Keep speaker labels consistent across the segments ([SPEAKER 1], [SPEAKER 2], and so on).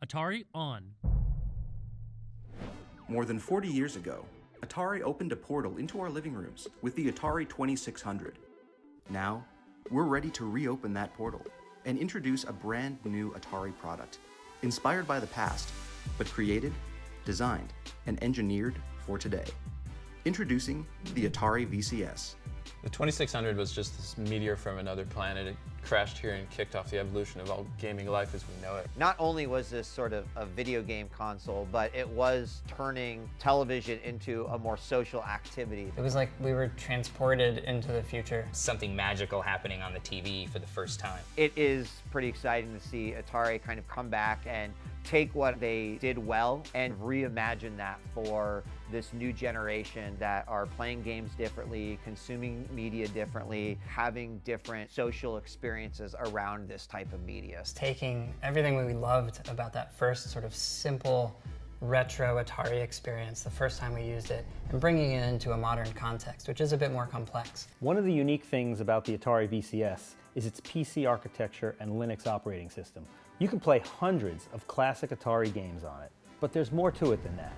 [SPEAKER 1] Atari on.
[SPEAKER 2] More than 40 years ago, Atari opened a portal into our living rooms with the Atari 2600. Now, we're ready to reopen that portal and introduce a brand new Atari product, inspired by the past, but created, designed, and engineered for today. Introducing the Atari VCS.
[SPEAKER 3] The 2600 was just this meteor from another planet. It crashed here and kicked off the evolution of all gaming life as we know it.
[SPEAKER 4] Not only was this sort of a video game console, but it was turning television into a more social activity.
[SPEAKER 5] It was like we were transported into the future.
[SPEAKER 6] Something magical happening on the TV for the first time.
[SPEAKER 4] It is pretty exciting to see Atari kind of come back and take what they did well and reimagine that for this new generation that are playing games differently, consuming media differently, having different social experiences around this type of media.
[SPEAKER 5] It's taking everything we loved about that first sort of simple retro Atari experience, the first time we used it, and bringing it into a modern context, which is a bit more complex.
[SPEAKER 7] One of the unique things about the Atari VCS is its PC architecture and Linux operating system. You can play hundreds of classic Atari games on it, but there's more to it than that.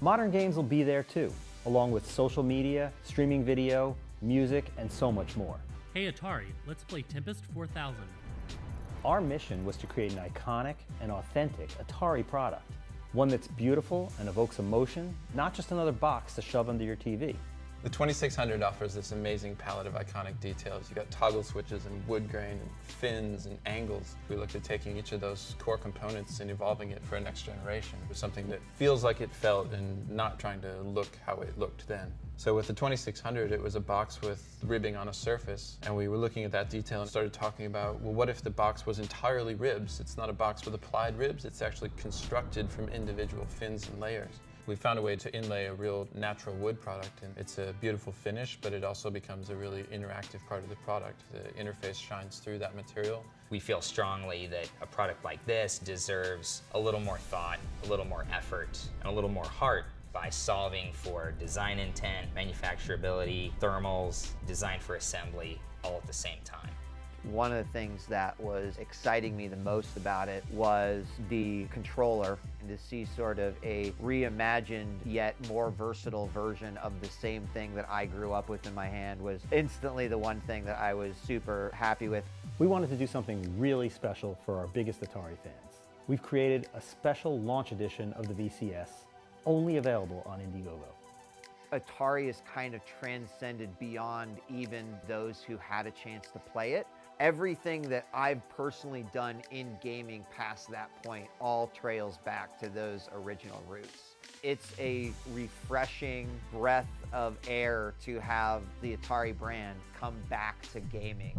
[SPEAKER 7] Modern games will be there too, along with social media, streaming video, music, and so much more.
[SPEAKER 1] Hey Atari, let's play Tempest 4000.
[SPEAKER 7] Our mission was to create an iconic and authentic Atari product, one that's beautiful and evokes emotion, not just another box to shove under your TV.
[SPEAKER 3] The 2600 offers this amazing palette of iconic details. You got toggle switches and wood grain and fins and angles. We looked at taking each of those core components and evolving it for a next generation. It was something that feels like it felt and not trying to look how it looked then. So with the 2600, it was a box with ribbing on a surface, and we were looking at that detail and started talking about, well, what if the box was entirely ribs? It's not a box with applied ribs, it's actually constructed from individual fins and layers. We found a way to inlay a real natural wood product, and it's a beautiful finish, but it also becomes a really interactive part of the product. The interface shines through that material.
[SPEAKER 6] We feel strongly that a product like this deserves a little more thought, a little more effort, and a little more heart by solving for design intent, manufacturability, thermals, design for assembly, all at the same time.
[SPEAKER 4] One of the things that was exciting me the most about it was the controller, and to see sort of a reimagined yet more versatile version of the same thing that I grew up with in my hand was instantly the one thing that I was super happy with.
[SPEAKER 7] We wanted to do something really special for our biggest Atari fans. We've created a special launch edition of the VCS, only available on Indiegogo.
[SPEAKER 4] Atari has kind of transcended beyond even those who had a chance to play it. Everything that I've personally done in gaming past that point all trails back to those original roots. It's a refreshing breath of air to have the Atari brand come back to gaming.